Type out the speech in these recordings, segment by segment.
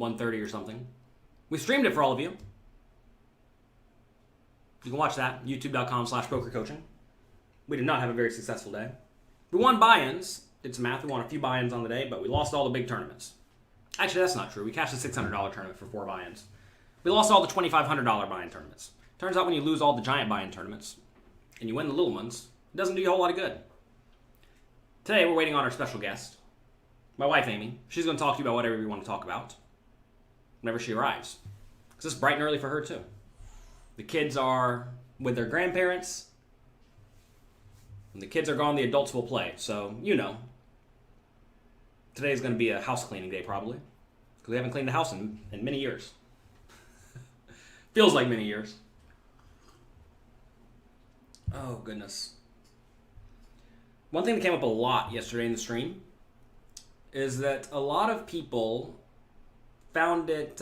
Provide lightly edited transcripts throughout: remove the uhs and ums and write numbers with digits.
1:30 or something. We streamed it for all of you. You can watch that, youtube.com/pokercoaching. We did not have a very successful day. We won buy-ins. Did some math. We won a few buy-ins on the day, but we lost all the big tournaments. Actually, that's not true. We cashed a $600 tournament for 4 buy-ins. We lost all the $2,500 buy-in tournaments. Turns out when you lose all the giant buy-in tournaments and you win the little ones, it doesn't do you a whole lot of good. Today, we're waiting on our special guest, my wife, Amie. She's going to talk to you about whatever you want to talk about whenever she arrives. Because it's bright and early for her, too. The kids are with their grandparents. When the kids are gone, the adults will play. So, you know. Today is going to be a house cleaning day, probably. Because we haven't cleaned the house in many years. Feels like many years. Oh, goodness. One thing that came up a lot yesterday in the stream is that a lot of people found it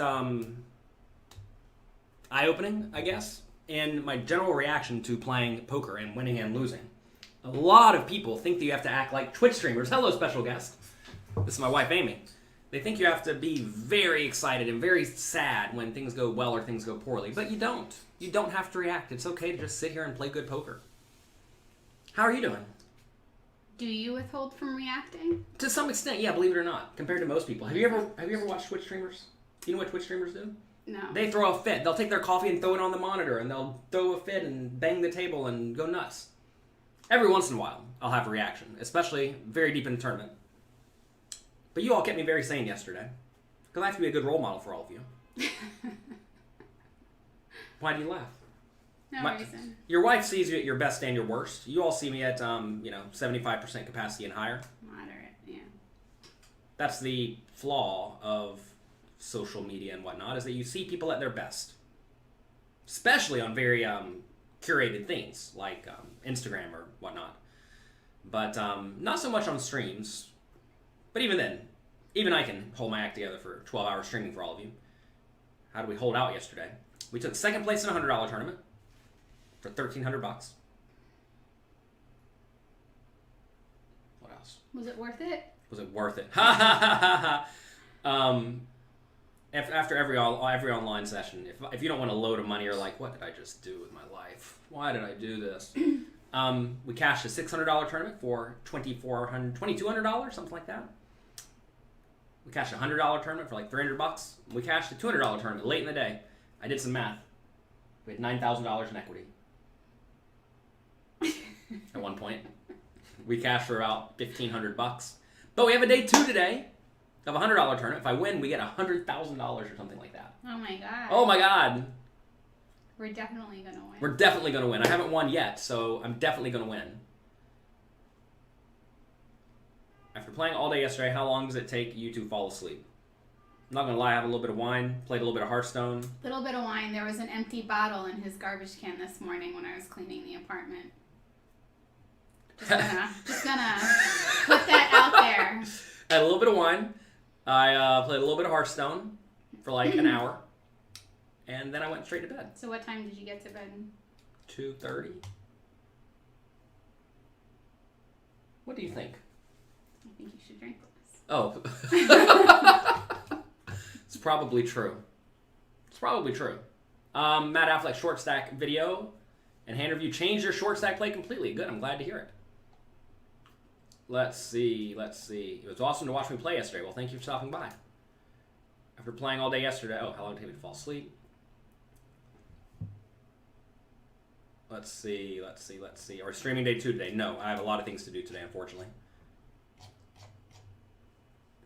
eye-opening, I guess, in my general reaction to playing poker and winning and losing. A lot of people think that you have to act like Twitch streamers. Hello, special guest. This is my wife, Amie. They think you have to be very excited and very sad when things go well or things go poorly, but you don't. You don't have to react. It's okay to just sit here and play good poker. How are you doing? Do you withhold from reacting? To some extent, yeah, believe it or not, compared to most people. Have you ever watched Twitch streamers? You know what Twitch streamers do? No. They throw a fit. They'll take their coffee and throw it on the monitor, and they'll throw a fit and bang the table and go nuts. Every once in a while, I'll have a reaction, especially very deep in the tournament. But you all kept me very sane yesterday, because I have to be a good role model for all of you. Why do you laugh? No reason. Your wife sees you at your best and your worst. You all see me at 75% capacity and higher. Moderate, yeah. That's the flaw of social media and whatnot, is that you see people at their best. Especially on very curated things, like Instagram or whatnot. But not so much on streams. But even then, even I can hold my act together for 12 hours streaming for all of you. How did we hold out yesterday? We took second place in a $100 tournament for $1,300. What else? Was it worth it? Was it worth it? Ha ha ha ha. After every online session, if you don't want a load of money, you're like, what did I just do with my life? Why did I do this? We cashed a $600 tournament for $2,200, something like that. We cashed a $100 tournament for like $300. We cashed a $200 tournament late in the day. I did some math. We had $9,000 in equity at one point. We cashed for about $1,500. But we have a day 2 today of a $100 tournament. If I win, we get $100,000 or something like that. Oh my god. Oh my god. We're definitely going to win. We're definitely going to win. I haven't won yet, so I'm definitely going to win. After playing all day yesterday, how long does it take you to fall asleep? I'm not going to lie, I had a little bit of wine, played a little bit of Hearthstone. Little bit of wine. There was an empty bottle in his garbage can this morning when I was cleaning the apartment. Just gonna put that out there. I had a little bit of wine. I played a little bit of Hearthstone for like an hour. And then I went straight to bed. So what time did you get to bed? 2:30. What do you think? I think you should drink this. Oh. It's probably true. It's probably true. Matt Affleck short stack video and hand review changed your short stack play completely. Good, I'm glad to hear it. Let's see. It was awesome to watch me play yesterday. Well, thank you for stopping by. After playing all day yesterday, how long did it take me to fall asleep? Let's see. Or streaming day 2 today. No, I have a lot of things to do today, unfortunately.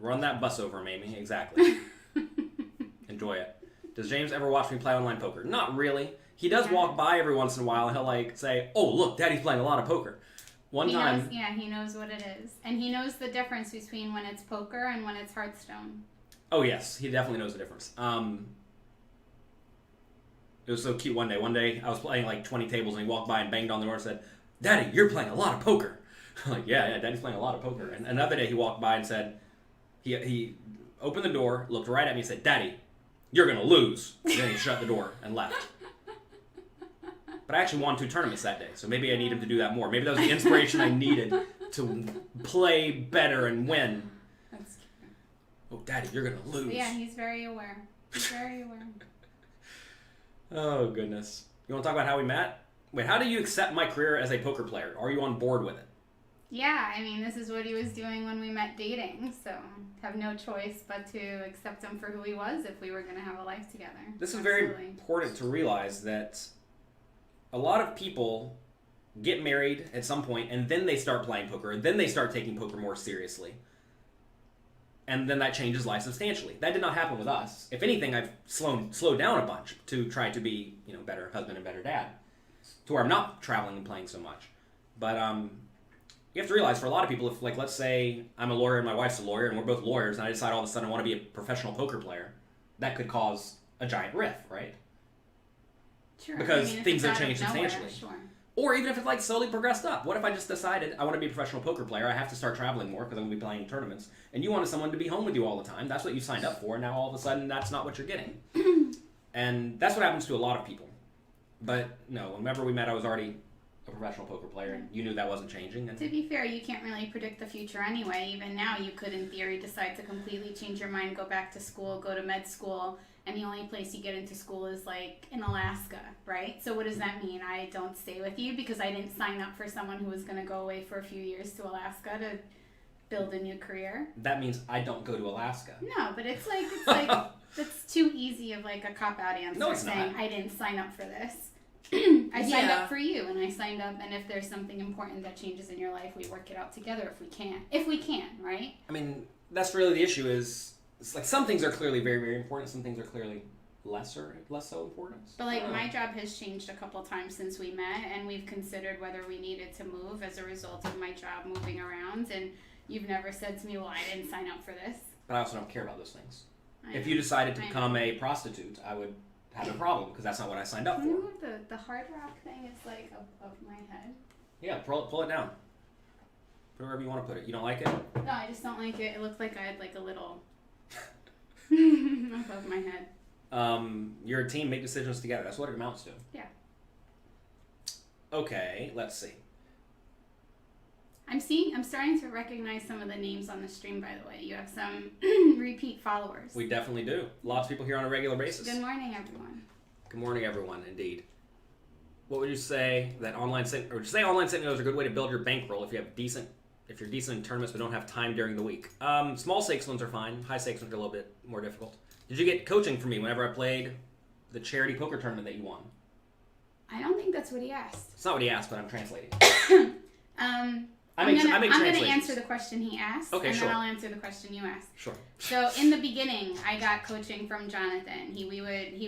Run that bus over him, Amie. Exactly. Enjoy it. Does James ever watch me play online poker? Not really. He does walk by every once in a while and he'll say, oh, look, Daddy's playing a lot of poker. He knows what it is. And he knows the difference between when it's poker and when it's Hearthstone. Oh, yes. He definitely knows the difference. It was so cute one day. One day I was playing like 20 tables and he walked by and banged on the door and said, Daddy, you're playing a lot of poker. I'm like, yeah, Daddy's playing a lot of poker. And another day he walked by and said, he opened the door, looked right at me and said, Daddy, you're going to lose. And then he shut the door and left. But I actually won 2 tournaments that day, so maybe I need him to do that more. Maybe that was the inspiration I needed to play better and win. That's true. Oh, Daddy, you're going to lose. But yeah, he's very aware. He's very aware. Oh, goodness. You want to talk about how we met? Wait, how do you accept my career as a poker player? Are you on board with it? Yeah, I mean, this is what he was doing when we met dating, so have no choice but to accept him for who he was if we were going to have a life together. This is Absolutely. very important to realize that a lot of people get married at some point, and then they start playing poker, and then they start taking poker more seriously. And then that changes life substantially. That did not happen with us. If anything, I've slowed down a bunch to try to be, better husband and better dad, to where I'm not traveling and playing so much. But you have to realize, for a lot of people, if, let's say I'm a lawyer and my wife's a lawyer, and we're both lawyers, and I decide all of a sudden I want to be a professional poker player, that could cause a giant rift, right? Sure. Because things have changed substantially. Sure. Or even if it slowly progressed up. What if I just decided I want to be a professional poker player? I have to start traveling more because I'm going to be playing tournaments. And you wanted someone to be home with you all the time. That's what you signed up for. And now all of a sudden that's not what you're getting. And that's what happens to a lot of people. But no, whenever we met, I was already a professional poker player. And you knew that wasn't changing. And to be fair, you can't really predict the future anyway. Even now, you could, in theory, decide to completely change your mind, go back to school, go to med school. And the only place you get into school is in Alaska, right? So what does that mean? I don't stay with you because I didn't sign up for someone who was going to go away for a few years to Alaska to build a new career. That means I don't go to Alaska. No, but it's that's too easy of a cop-out answer. No, it's saying not. I didn't sign up for this. I signed up for you, and I signed up, and if there's something important that changes in your life, we work it out together if we can. If we can, right? I mean, that's really the issue is, it's some things are clearly very, very important. Some things are clearly less so important. But my job has changed a couple times since we met, and we've considered whether we needed to move as a result of my job moving around. And you've never said to me, "Well, I didn't sign up for this." But I also don't care about those things. If you decided to become a prostitute, I would have a problem because that's not what I signed up for. Ooh, the hard rock thing is above my head. Yeah, pull it down. Put it wherever you want to put it. You don't like it? No, I just don't like it. It looked like I had a little above my head. You're a team, make decisions together. That's what it amounts to. Yeah. Okay, let's see. I'm starting to recognize some of the names on the stream, by the way. You have some repeat followers. We definitely do. Lots of people here on a regular basis. Good morning, everyone. Good morning, everyone, indeed. What would you say that online Sentinels are a good way to build your bankroll if you're decent in tournaments but don't have time during the week? Small stakes ones are fine. High stakes ones are a little bit more difficult. Did you get coaching from me whenever I played the charity poker tournament that you won? I don't think that's what he asked. It's not what he asked, but I'm translating. I'm going to answer the question he asked, okay, and sure. then I'll answer the question you asked. Sure. So in the beginning, I got coaching from Jonathan. He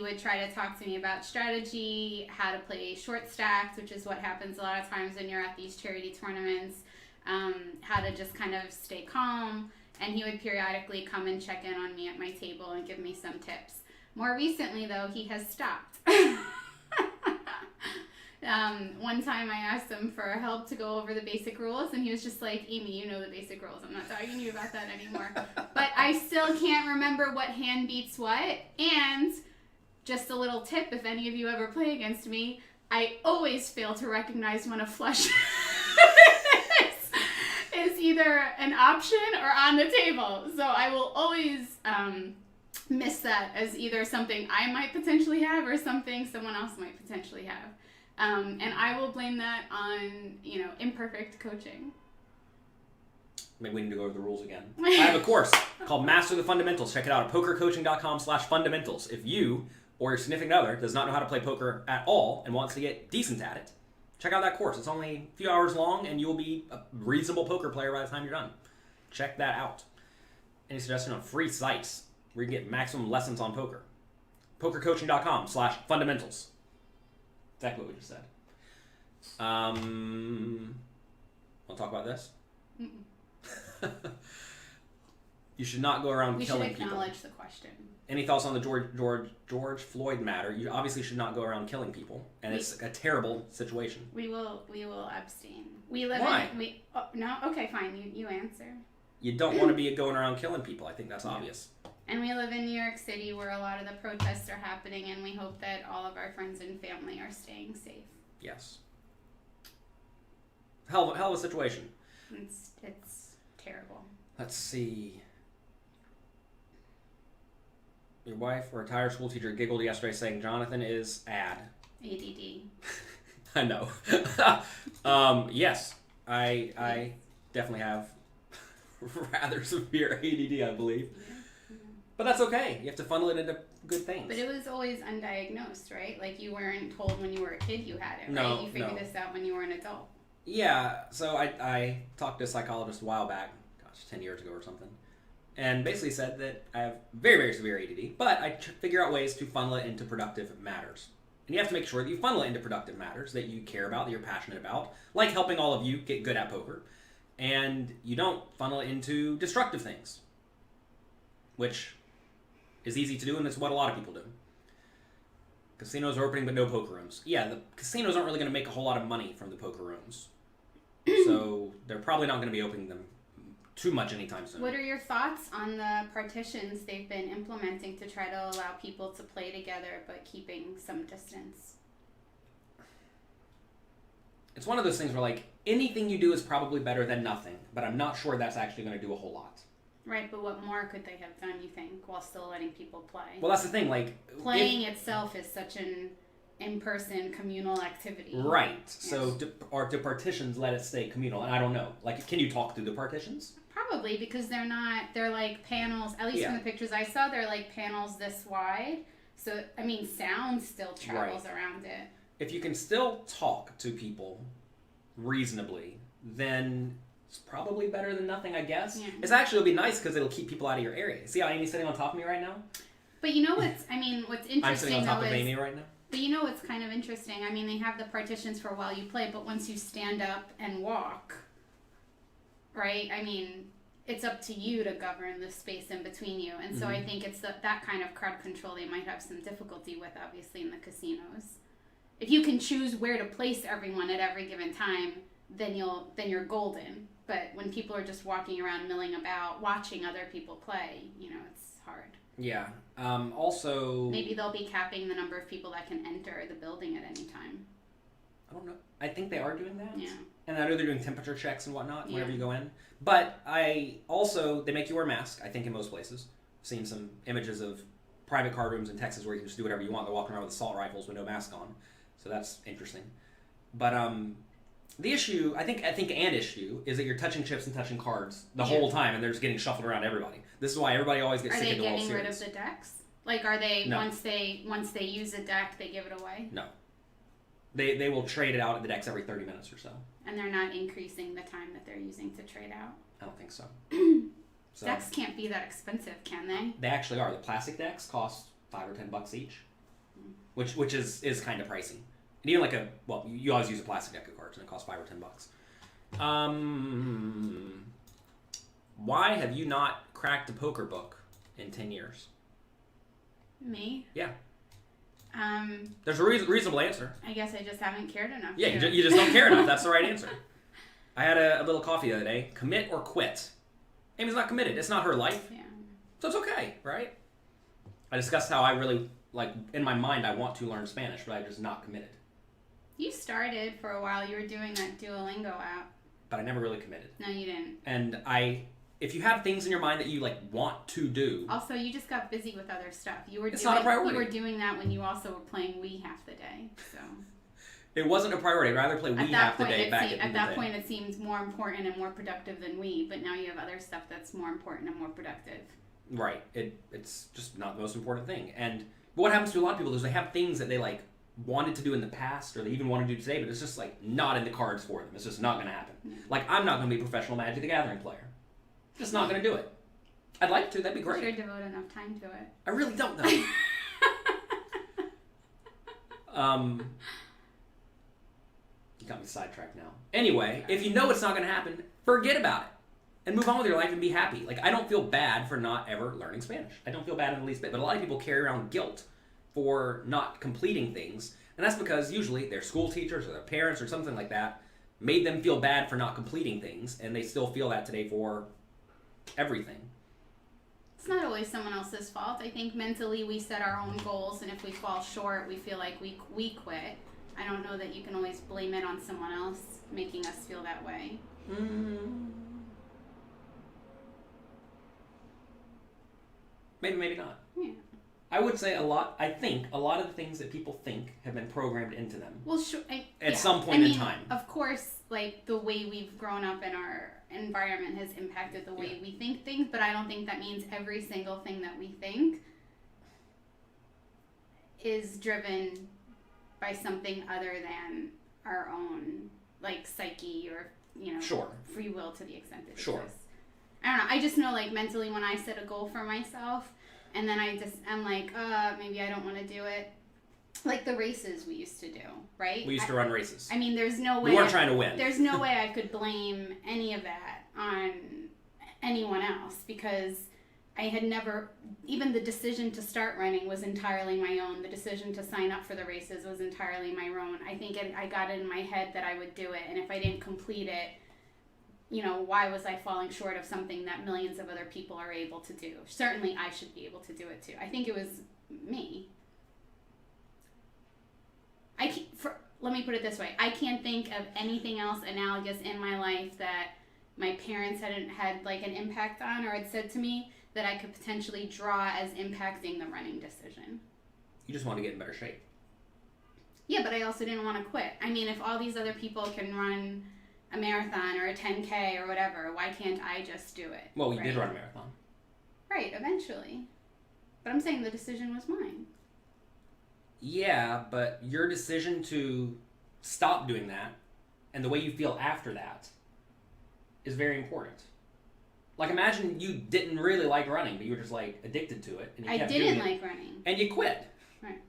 would try to talk to me about strategy, how to play short stacks, which is what happens a lot of times when you're at these charity tournaments, how to just kind of stay calm, and he would periodically come and check in on me at my table and give me some tips. More recently, though, he has stopped. One time I asked him for help to go over the basic rules, and he was just like, "Amie, you know the basic rules. I'm not talking to you about that anymore." But I still can't remember what hand beats what. And just a little tip, if any of you ever play against me, I always fail to recognize when a flush is either an option or on the table. So I will always miss that as either something I might potentially have or something someone else might potentially have. And I will blame that on, imperfect coaching. Maybe we need to go over the rules again. I have a course called Master the Fundamentals. Check it out at pokercoaching.com/fundamentals. If you or your significant other does not know how to play poker at all and wants to get decent at it, check out that course. It's only a few hours long, and you will be a reasonable poker player by the time you're done. Check that out. Any suggestion on free sites where you can get maximum lessons on poker? pokercoaching.com/fundamentals. Exactly what we just said. Want to talk about this? You should not go around killing people. We should acknowledge the question. Any thoughts on the George Floyd matter? You obviously should not go around killing people, and it's a terrible situation. We will abstain. We live Why? No? Okay, fine. You answer. You don't want to be going around killing people. I think that's obvious. And we live in New York City where a lot of the protests are happening, and we hope that all of our friends and family are staying safe. Yes. Hell of a situation. It's terrible. Let's see. Your wife, a retired school teacher, giggled yesterday saying Jonathan is ADD. I know. Yes, I definitely have rather severe ADD, I believe. Yeah. But that's okay. You have to funnel it into good things. But it was always undiagnosed, right? Like you weren't told when you were a kid you had it, right? No, You figured no. this out when you were an adult. Yeah, so I talked to a psychologist a while back, 10 years ago or something, and basically said that I have very, very severe ADD, but I figure out ways to funnel it into productive matters. And you have to make sure that you funnel it into productive matters that you care about, that you're passionate about, like helping all of you get good at poker. And you don't funnel it into destructive things, which is easy to do, and it's what a lot of people do. Casinos are opening, but no poker rooms. Yeah, the casinos aren't really going to make a whole lot of money from the poker rooms. So they're probably not going to be opening them too much anytime soon. What are your thoughts on the partitions they've been implementing to try to allow people to play together but keeping some distance? It's one of those things where, like, anything you do is probably better than nothing, but I'm not sure that's actually going to do a whole lot. Right, but what more could they have done, you think, while still letting people play? Well, that's the thing, like... Playing itself is such an in-person communal activity. Right. Yes. So, do partitions let it stay communal? And I don't know. Like, can you talk through the partitions? Probably, because they're like panels, at least from the pictures I saw, they're like panels this wide. So, I mean, sound still travels around it. If you can still talk to people reasonably, then it's probably better than nothing, I guess. Yeah. It's actually, it'll be nice because it'll keep people out of your area. See how Amie's sitting on top of me right now? But you know what's interesting I'm sitting on top of Amie right now. But you know what's kind of interesting? I mean, they have the partitions for while you play, but once you stand up and walk, right? I mean, it's up to you to govern the space in between you. And so I think it's that kind of crowd control they might have some difficulty with, obviously, in the casinos. If you can choose where to place everyone at every given time, then you're golden. But when people are just walking around, milling about, watching other people play, it's hard. Yeah. Also... Maybe they'll be capping the number of people that can enter the building at any time. I don't know. I think they are doing that. Yeah. And I know they're doing temperature checks and whatnot whenever you go in. But they make you wear a mask, I think, in most places. I've seen some images of private card rooms in Texas where you can just do whatever you want. They're walking around with assault rifles with no mask on. So that's interesting. But the issue, I think an issue, is that you're touching chips and touching cards the whole time, and they're just getting shuffled around everybody. This is why everybody always gets sick of the World Series. Are they getting rid of the decks? Like, are they, no. once they use a deck, they give it away? No. They will trade it out at the decks every 30 minutes or so. And they're not increasing the time that they're using to trade out? I don't think so. Decks can't be that expensive, can they? They actually are. The plastic decks cost $5 or $10 each, which is kind of pricey. And even you always use a plastic deck of cards, and it costs $5 or $10. Why have you not cracked a poker book in 10 years? Me? Yeah. There's a reasonable answer. I guess I just haven't cared enough. Yeah, you just don't care enough. That's the right answer. I had a little coffee the other day. Commit or quit. Amy's not committed. It's not her life. Yeah. So it's okay, right? I discussed how I really, in my mind, I want to learn Spanish, but I'm just not committed. You started for a while. You were doing that Duolingo app. But I never really committed. No, you didn't. And if you have things in your mind that you want to do. Also, you just got busy with other stuff. It's not a priority. You were doing that when you also were playing Wii half the day. So it wasn't a priority. I'd rather play Wii half the day at that point, it seems more important and more productive than Wii. But now you have other stuff that's more important and more productive. Right. It's just not the most important thing. And what happens to a lot of people is they have things that they wanted to do in the past, or they even want to do today, but it's just not in the cards for them. It's just not going to happen. Yeah. I'm not going to be a professional Magic the Gathering player. Just not going to do it. I'd like to. That'd be great. You should devote enough time to it. I really don't know. You got me sidetracked now. Anyway, if you know it's not going to happen, forget about it and move on with your life and be happy. I don't feel bad for not ever learning Spanish. I don't feel bad in the least bit. But a lot of people carry around guilt for not completing things, and that's because usually their school teachers or their parents or something like that made them feel bad for not completing things, and they still feel that today for everything. It's not always someone else's fault. I think mentally we set our own goals, and if we fall short, we feel like we quit. I don't know that you can always blame it on someone else making us feel that way. Maybe not. Yeah. I would say I think a lot of the things that people think have been programmed into them. Well, sure. At some point in time. Of course, like, the way we've grown up in our environment has impacted the way we think things, but I don't think that means every single thing that we think is driven by something other than our own, like, psyche or, free will to the extent that it exists. I don't know. I just know, like, mentally when I set a goal for myself and then I'm like, maybe I don't want to do it. Like the races we used to do, right? We used to run races. I mean, there's no way... We weren't trying to win. There's no way I could blame any of that on anyone else because I had never... Even the decision to start running was entirely my own. The decision to sign up for the races was entirely my own. I think I got it in my head that I would do it, and if I didn't complete it, why was I falling short of something that millions of other people are able to do? Certainly I should be able to do it too. I think it was me. Let me put it this way. I can't think of anything else analogous in my life that my parents hadn't had like an impact on or had said to me that I could potentially draw as impacting the running decision. You just want to get in better shape. Yeah, but I also didn't want to quit. I mean, if all these other people can run a marathon or a 10K or whatever, why can't I just do it? Well, you did run a marathon. Right, eventually. But I'm saying the decision was mine. Yeah, but your decision to stop doing that and the way you feel after that is very important. Like, imagine you didn't really like running, but you were just, like, addicted to it. And you kept doing it. Like running. And you quit. Right.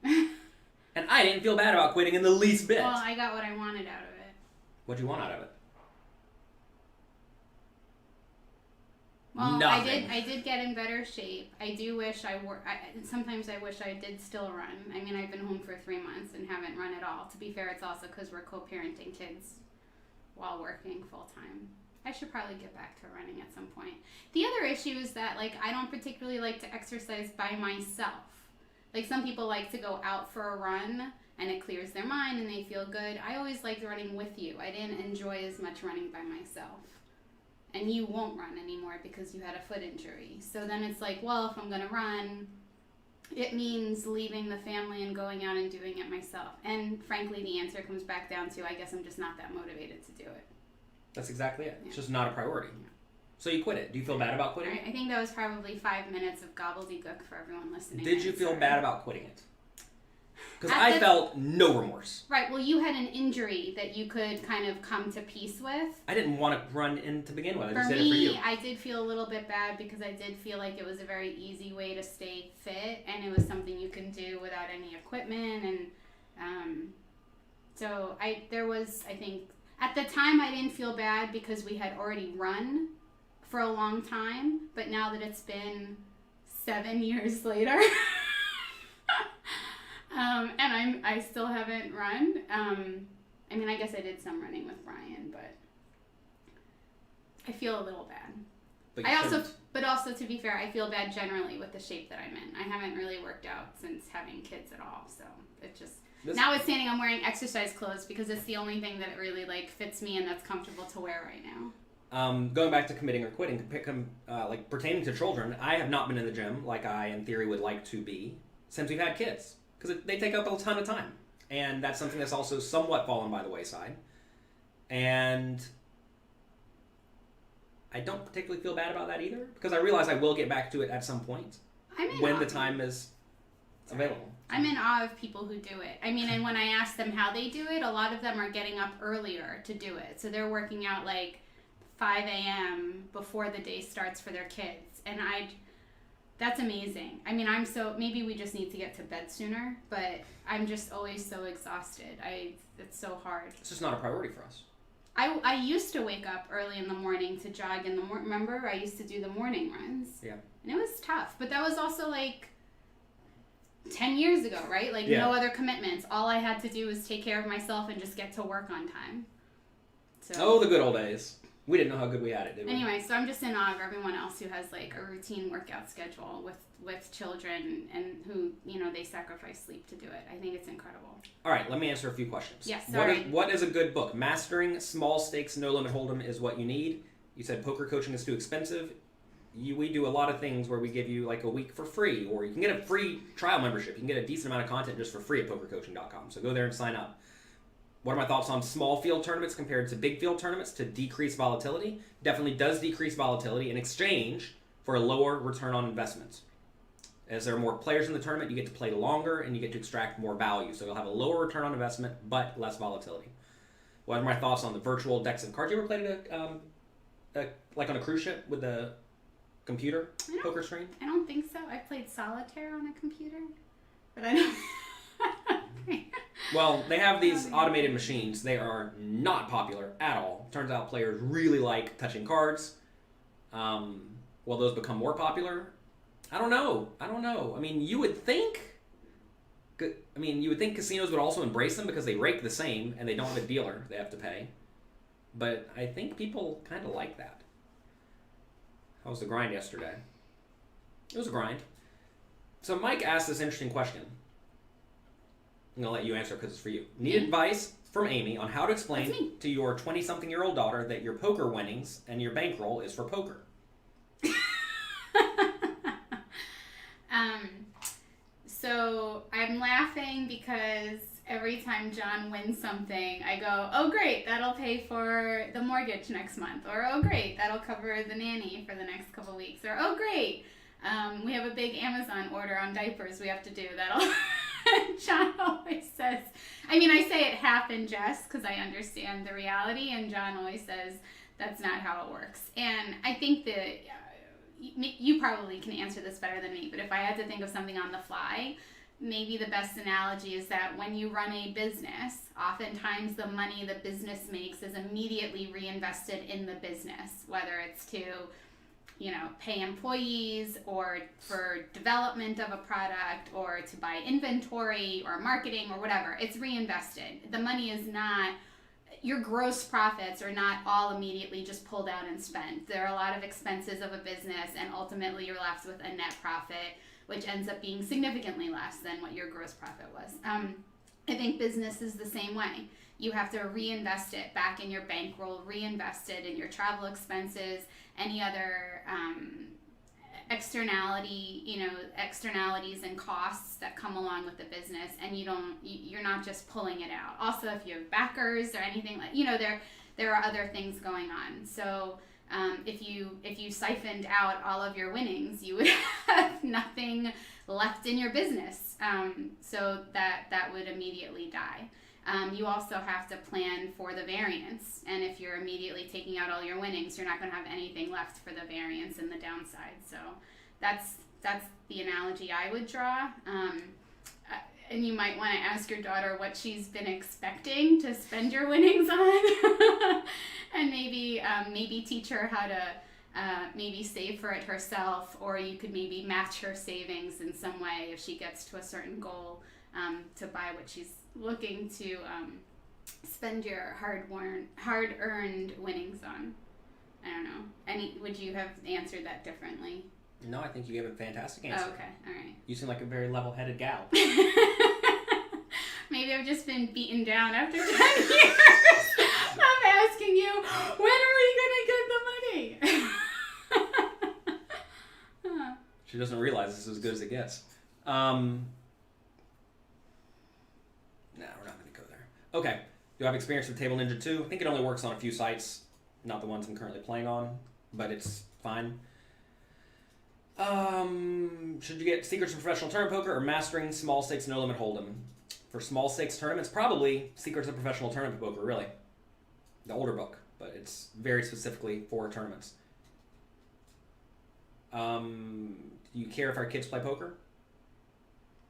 And I didn't feel bad about quitting in the least bit. Well, I got what I wanted out of it. What'd you want out of it? Well, Nothing. I did get in better shape. I do wish sometimes I wish I did still run. I mean, I've been home for 3 months and haven't run at all. To be fair, it's also because we're co-parenting kids while working full-time. I should probably get back to running at some point. The other issue is that, like, I don't particularly like to exercise by myself. Like, some people like to go out for a run and it clears their mind and they feel good. I always liked running with you. I didn't enjoy as much running by myself. And you won't run anymore because you had a foot injury. So then it's like, well, if I'm going to run, it means leaving the family and going out and doing it myself. And frankly, the answer comes back down to, I guess I'm just not that motivated to do it. That's exactly it. Yeah. It's just not a priority. Yeah. So you quit it. Do you feel bad about quitting it? I think that was probably 5 minutes of gobbledygook for everyone listening. Did you feel bad about quitting it? Because I felt no remorse. Right. Well, you had an injury that you could kind of come to peace with. I didn't want to run in to begin with. I just did it for you. I did feel a little bit bad because I did feel like it was a very easy way to stay fit, and it was something you can do without any equipment. And so I think, at the time I didn't feel bad because we had already run for a long time, but now that it's been 7 years later... and I still haven't run. I mean, I guess I did some running with Brian, but I feel a little bad. But also to be fair, I feel bad generally with the shape that I'm in. I haven't really worked out since having kids at all, so it just notwithstanding I'm wearing exercise clothes because it's the only thing that really like fits me and that's comfortable to wear right now. Going back to committing or quitting, like pertaining to children, I have not been in the gym like I in theory would like to be since we've had kids. Because they take up a ton of time. And that's something that's also somewhat fallen by the wayside. And I don't particularly feel bad about that either. Because I realize I will get back to it at some point. When the time is available. I'm in awe of people who do it. I mean, and when I ask them how they do it, a lot of them are getting up earlier to do it. So they're working out like 5 a.m. before the day starts for their kids. And that's amazing. I mean, maybe we just need to get to bed sooner, but I'm just always so exhausted. It's so hard. It's just not a priority for us. I used to wake up early in the morning to jog in the morning. Remember, I used to do the morning runs. Yeah. And it was tough, but that was also like 10 years ago, right? Like no other commitments. All I had to do was take care of myself and just get to work on time. Oh, the good old days. We didn't know how good we had it, did we? Anyway, so I'm just in awe of everyone else who has like a routine workout schedule with children and who, they sacrifice sleep to do it. I think it's incredible. All right, let me answer a few questions. Yes, sorry. What is a good book? Mastering Small Stakes No Limit Hold'em is what you need. You said poker coaching is too expensive. we do a lot of things where we give you like a week for free, or you can get a free trial membership. You can get a decent amount of content just for free at pokercoaching.com. So go there and sign up. What are my thoughts on small field tournaments compared to big field tournaments to decrease volatility? Definitely does decrease volatility in exchange for a lower return on investment. As there are more players in the tournament, you get to play longer and you get to extract more value. So you'll have a lower return on investment, but less volatility. What are my thoughts on the virtual decks of cards? You ever played like on a cruise ship with a computer poker screen? I don't think so. I played solitaire on a computer, but I don't. Well, they have these automated machines. They are not popular at all. Turns out players really like touching cards. Will those become more popular? I don't know. I mean, you would think casinos would also embrace them because they rake the same and they don't have a dealer they have to pay. But I think people kind of like that. How was the grind yesterday? It was a grind. So Mike asked this interesting question. I'm going to let you answer because it's for you. Need advice from Amie on how to explain to your 20-something-year-old daughter that your poker winnings and your bankroll is for poker. So I'm laughing because every time John wins something, I go, oh great, that'll pay for the mortgage next month. Or oh great, that'll cover the nanny for the next couple weeks. Or oh great, we have a big Amazon order on diapers we have to do. That'll... John always says, I mean, I say it half in jest because I understand the reality, and John always says that's not how it works. And I think that you probably can answer this better than me, but if I had to think of something on the fly, maybe the best analogy is that when you run a business, oftentimes the money the business makes is immediately reinvested in the business, whether it's to pay employees or for development of a product or to buy inventory or marketing or whatever. It's reinvested. The money is not, your gross profits are not all immediately just pulled out and spent. There are a lot of expenses of a business, and ultimately you're left with a net profit, which ends up being significantly less than what your gross profit was. I think business is the same way. You have to reinvest it back in your bankroll, reinvest it in your travel expenses, any other externalities and costs that come along with the business, and you're not just pulling it out. Also, if you have backers or anything there are other things going on. So if you siphoned out all of your winnings, you would have nothing left in your business. So that would immediately die. You also have to plan for the variance, and if you're immediately taking out all your winnings, you're not going to have anything left for the variance and the downside. So that's the analogy I would draw. And you might want to ask your daughter what she's been expecting to spend your winnings on, and maybe teach her how to maybe save for it herself, or you could maybe match her savings in some way if she gets to a certain goal to buy what she's looking to spend your hard-earned winnings on. I don't know. Would you have answered that differently? No, I think you gave a fantastic answer. Oh, okay, all right. You seem like a very level-headed gal. Maybe I've just been beaten down after 10 years of asking you, when are we going to get the money? She doesn't realize this is as good as it gets. No, we're not going to go there. Okay. Do I have experience with Table Ninja 2? I think it only works on a few sites, not the ones I'm currently playing on, but it's fine. Should you get Secrets of Professional Tournament Poker or Mastering Small Stakes No Limit Hold'em? For small stakes tournaments, probably Secrets of Professional Tournament Poker, really. The older book, but it's very specifically for tournaments. Do you care if our kids play poker?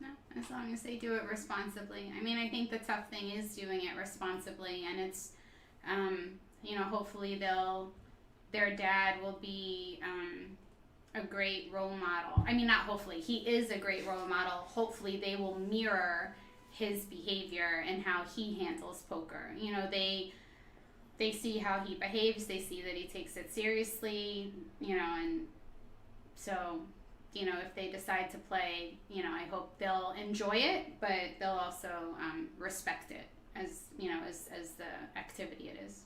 No, as long as they do it responsibly. I mean, I think the tough thing is doing it responsibly, and it's, hopefully their dad will be a great role model. I mean, not hopefully, he is a great role model. Hopefully they will mirror his behavior and how he handles poker. They see how he behaves, they see that he takes it seriously, and so, if they decide to play, I hope they'll enjoy it, but they'll also respect it as the activity it is.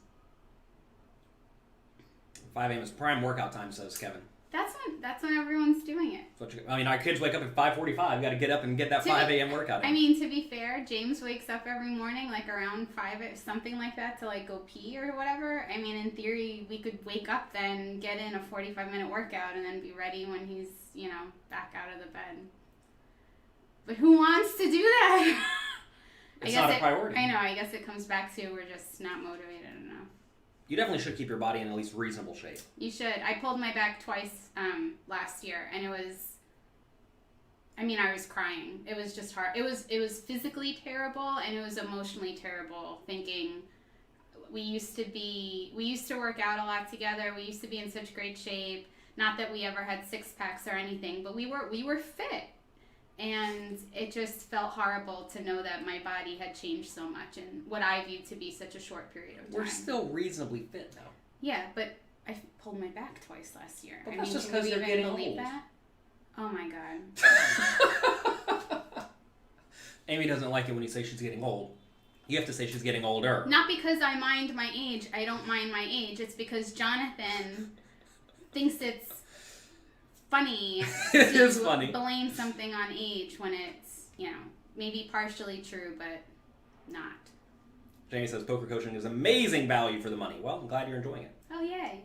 5 a.m. is prime workout time, says Kevin. That's when everyone's doing it. I mean, our kids wake up at 5:45. Got to get up and get that 5 a.m. workout in. I mean, to be fair, James wakes up every morning like around 5, something like that, to like go pee or whatever. I mean, in theory, we could wake up then, get in a 45-minute workout, and then be ready when he's, back out of the bed. But who wants to do that? It's not a priority. I know. I guess it comes back to we're just not motivated enough. You definitely should keep your body in at least reasonable shape. You should. I pulled my back twice last year, and it was... I mean, I was crying. It was just hard. It was physically terrible, and it was emotionally terrible, thinking we used to work out a lot together. We used to be in such great shape. Not that we ever had six-packs or anything, but we were fit. And it just felt horrible to know that my body had changed so much in what I viewed to be such a short period of time. We're still reasonably fit now. Yeah, but I pulled my back twice last year. But that's just because you're getting old. That? Oh my God. Amie doesn't like it when you say she's getting old. You have to say she's getting older. Not because I mind my age. I don't mind my age. It's because Jonathan thinks it's funny it to is funny. Blame something on age when it's, maybe partially true, but not. Jamie says poker coaching is amazing value for the money. Well, I'm glad you're enjoying it. Oh, yay.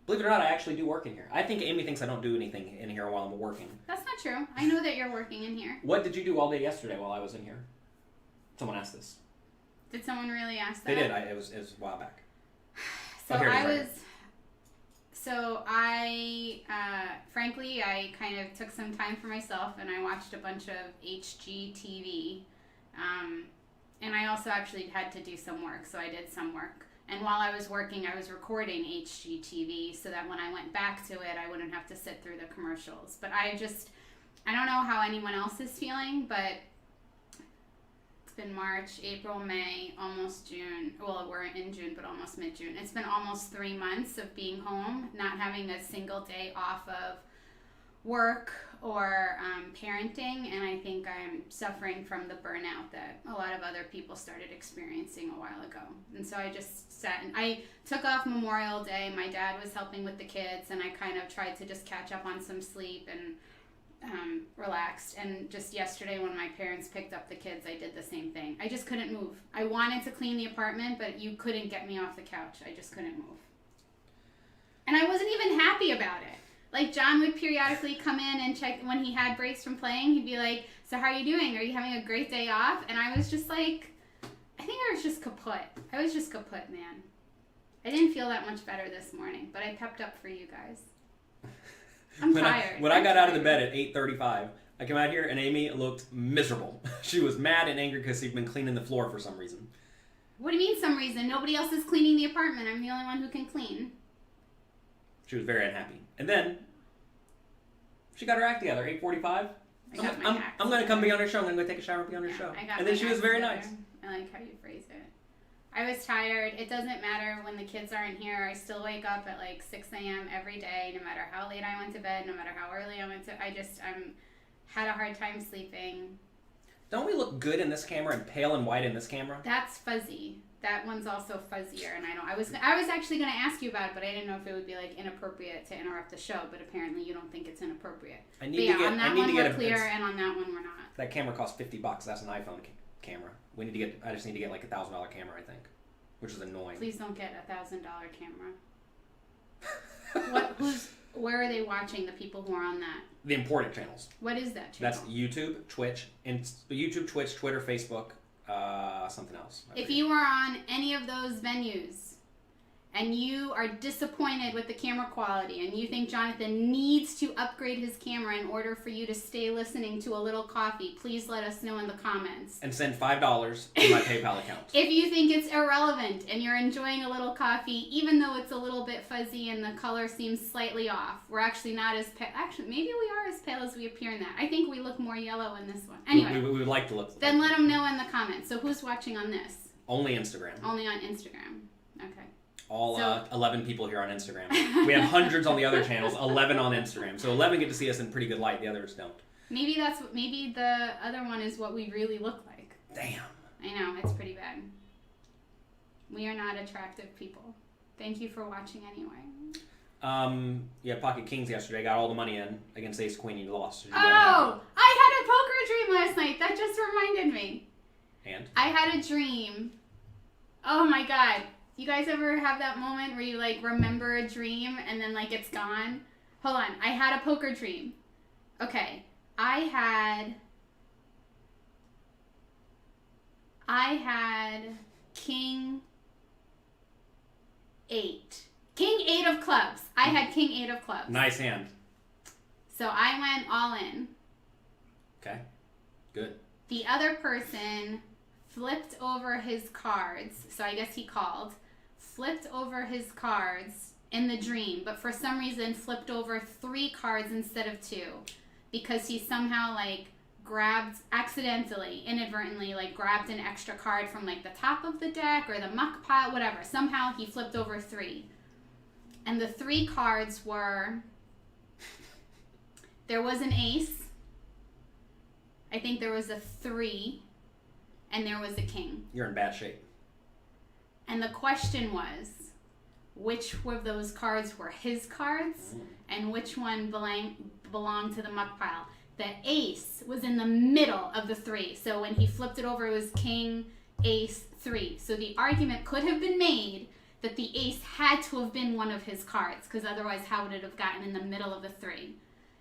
Believe it or not, I actually do work in here. I think Amie thinks I don't do anything in here while I'm working. That's not true. I know that you're working in here. What did you do all day yesterday while I was in here? Someone asked this. Did someone really ask that? They did. It was a while back. Frankly, I kind of took some time for myself, and I watched a bunch of HGTV. And I also actually had to do some work, so I did some work. And while I was working, I was recording HGTV so that when I went back to it, I wouldn't have to sit through the commercials. But I don't know how anyone else is feeling, but it's been March, April, May, almost June. Well, we're in June, but almost mid-June. It's been almost 3 months of being home, not having a single day off of work or parenting, and I think I'm suffering from the burnout that a lot of other people started experiencing a while ago. And so I just sat and I took off Memorial Day. My dad was helping with the kids, and I kind of tried to just catch up on some sleep and relaxed. And just yesterday when my parents picked up the kids, I did the same thing. I just couldn't move. I wanted to clean the apartment, but you couldn't get me off the couch. I just couldn't move. And I wasn't even happy about it. Like, John would periodically come in and check when he had breaks from playing. He'd be like, so how are you doing? Are you having a great day off? And I was just like, I think I was just kaput. I was just kaput, man. I didn't feel that much better this morning, but I pepped up for you guys. I'm tired. When I got out of the bed at 8:35, I came out here and Amie looked miserable. She was mad and angry because she'd been cleaning the floor for some reason. What do you mean some reason? Nobody else is cleaning the apartment. I'm the only one who can clean. She was very unhappy. And then she got her act together. 8:45. I'm going to come be on her show. I'm going to go take a shower and be on her show. And then she was very nice. I like how you phrase it. I was tired. It doesn't matter when the kids aren't here. I still wake up at like 6 a.m. every day, no matter how late I went to bed, no matter how early I went to... I had a hard time sleeping. Don't we look good in this camera and pale and white in this camera? That's fuzzy. That one's also fuzzier, and I was actually going to ask you about it, but I didn't know if it would be like inappropriate to interrupt the show. But apparently, you don't think it's inappropriate. On that one we're clear, and on that one we're not. That camera costs $50. That's an iPhone camera. I just need to get like a $1,000 camera, I think, which is annoying. Please don't get a $1,000 camera. Where are they watching? The people who are on that. The important channels. What is that channel? That's YouTube, Twitch, Twitter, Facebook. Something else. If you are on any of those venues and you are disappointed with the camera quality and you think Jonathan needs to upgrade his camera in order for you to stay listening to a little coffee, please let us know in the comments. And send $5 to my PayPal account. If you think it's irrelevant and you're enjoying a little coffee, even though it's a little bit fuzzy and the color seems slightly off, we're actually not as pale. Actually, maybe we are as pale as we appear in that. I think we look more yellow in this one. Anyway. We would like to look. Then let them know in the comments. So who's watching on this? Only Instagram. Only on Instagram. Okay. All 11 people here on Instagram. We have hundreds on the other channels, 11 on Instagram. So 11 get to see us in pretty good light, the others don't. Maybe the other one is what we really look like. Damn. I know, it's pretty bad. We are not attractive people. Thank you for watching anyway. You had pocket kings yesterday. Got all the money in against ace queen. You lost. So you Oh, I had a poker dream last night. That just reminded me. And? I had a dream. Oh my god. You guys ever have that moment where you like remember a dream and then like it's gone? Hold on. I had a poker dream. Okay. I had king 8. King 8 of clubs. I had king 8 of clubs. Nice hand. So I went all in. Okay. Good. The other person flipped over his cards. So I guess he called. Flipped over his cards in the dream, but for some reason flipped over 3 cards instead of 2. Because he somehow like accidentally, inadvertently, like grabbed an extra card from like the top of the deck or the muck pile, whatever. Somehow he flipped over 3. And the 3 cards were, there was an ace, I think there was a 3, and there was a king. You're in bad shape. And the question was, which of those cards were his cards, and which one belonged to the muck pile? The ace was in the middle of the 3. So when he flipped it over, it was king, ace, 3. So the argument could have been made that the ace had to have been one of his cards, because otherwise how would it have gotten in the middle of the 3?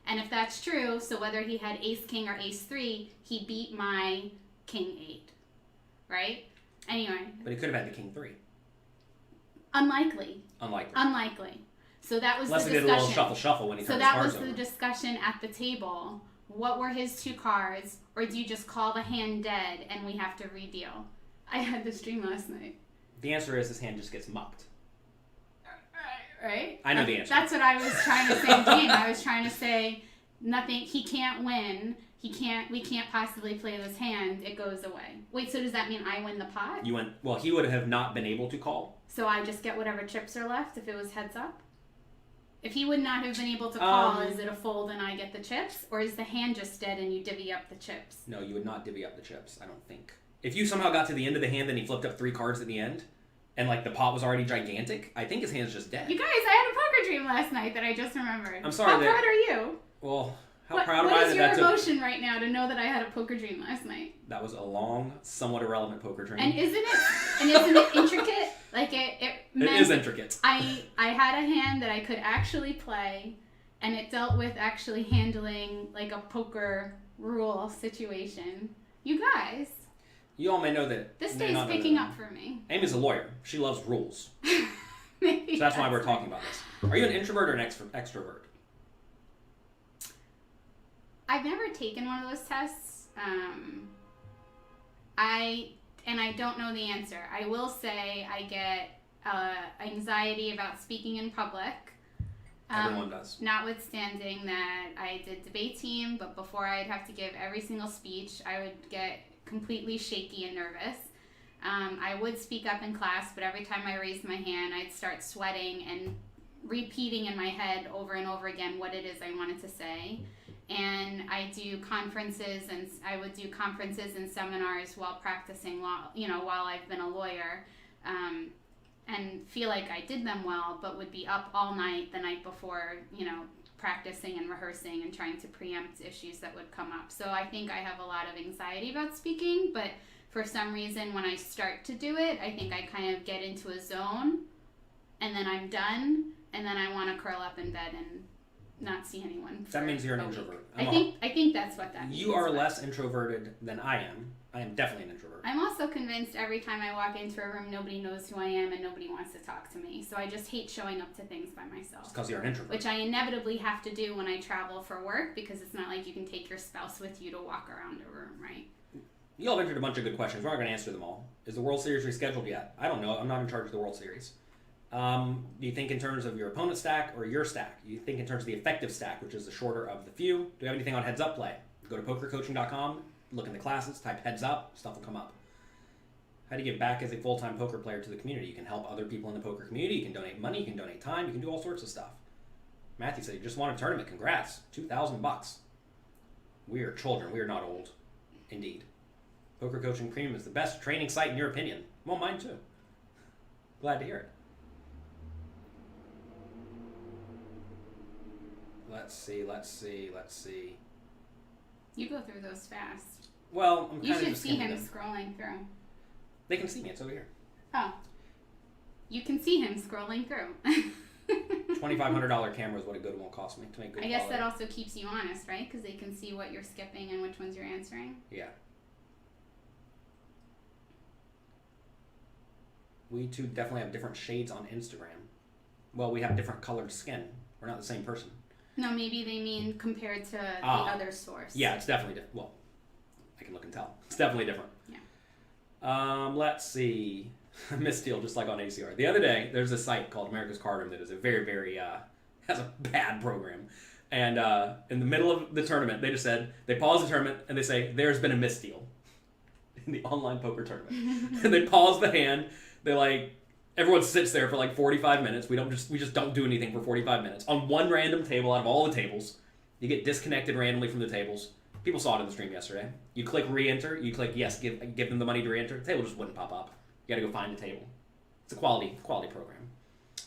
And if that's true, so whether he had ace, king, or ace, 3, he beat my king 8. Right? Anyway. But he could have had the king 3. Unlikely. So that was Unless the discussion. he did a little shuffle when he turned his cards over. So that was the discussion at the table. What were his 2 cards? Or do you just call the hand dead and we have to redeal? I had this dream last night. The answer is his hand just gets mucked. Right? I know the answer. That's what I was trying to say in game. I was trying to say nothing. He can't win. We can't possibly play this hand. It goes away. Wait, so does that mean I win the pot? You went. Well, he would have not been able to call. So I just get whatever chips are left if it was heads up? If he would not have been able to call, is it a fold and I get the chips? Or is the hand just dead and you divvy up the chips? No, you would not divvy up the chips, I don't think. If you somehow got to the end of the hand and he flipped up 3 cards at the end, and like the pot was already gigantic, I think his hand's just dead. You guys, I had a poker dream last night that I just remembered. I'm sorry. How proud are you? Well, how proud am I What is your that emotion right now to know that I had a poker dream last night? That was a long, somewhat irrelevant poker dream. And isn't it intricate? Like it is intricate. I had a hand that I could actually play, and it dealt with actually handling like a poker rule situation. You guys. You all may know that. This day's picking up for me. Amy's a lawyer. She loves rules. So that's why we're talking about this. Are you an introvert or an extrovert? I've never taken one of those tests. I don't know the answer. I will say I get anxiety about speaking in public. Everyone does. Notwithstanding that I did debate team, but before I'd have to give every single speech, I would get completely shaky and nervous. I would speak up in class, but every time I raised my hand, I'd start sweating and repeating in my head over and over again what it is I wanted to say. And I do conferences, and I would do conferences and seminars while practicing law, while I've been a lawyer, and feel like I did them well, but would be up all night the night before, practicing and rehearsing and trying to preempt issues that would come up. So I think I have a lot of anxiety about speaking, but for some reason when I start to do it, I think I kind of get into a zone, and then I'm done, and then I want to curl up in bed and not see anyone. That means you're an introvert. I think that's what that means. You are less introverted than I am. I am definitely an introvert. I'm also convinced every time I walk into a room, nobody knows who I am and nobody wants to talk to me. So I just hate showing up to things by myself. It's because you're an introvert. Which I inevitably have to do when I travel for work, because it's not like you can take your spouse with you to walk around a room, right? You all have entered a bunch of good questions. We're not going to answer them all. Is the World Series rescheduled yet? I don't know. I'm not in charge of the World Series. Do you think in terms of your opponent's stack or your stack? Do you think in terms of the effective stack, which is the shorter of the few? Do you have anything on heads up play? Go to pokercoaching.com, look in the classes, type heads up, stuff will come up. How do you give back as a full-time poker player to the community? You can help other people in the poker community. You can donate money. You can donate time. You can do all sorts of stuff. Matthew said, you just won a tournament. Congrats. $2,000. We are children. We are not old. Indeed. Poker Coaching Premium is the best training site in your opinion. Well, mine too. Glad to hear it. Let's see. You go through those fast. Well, I'm You kind of should just see him skimming them. scrolling through. They can see me. It's over here. Oh. You can see him scrolling through. $2,500 camera is what a good one will cost me to make good I guess quality. that also keeps you honest, right? Because they can see what you're skipping and which ones you're answering. Yeah. We two definitely have different shades on Instagram. Well, we have different colored skin. We're not the same person. No, maybe they mean compared to the other source. Yeah, it's definitely different. Well, I can look and tell. It's definitely different. Yeah. Let's see. Misdeal, just like on ACR. The other day, there's a site called America's Card Room that is a very, very, has a bad program. And in the middle of the tournament, they just said, they pause the tournament and they say, there's been a misdeal in the online poker tournament. And they pause the hand. They everyone sits there for 45 minutes. We just don't do anything for 45 minutes. On one random table out of all the tables, you get disconnected randomly from the tables. People saw it in the stream yesterday. You click re-enter, you click yes, give them the money to re-enter. The table just wouldn't pop up. You gotta go find the table. It's a quality program.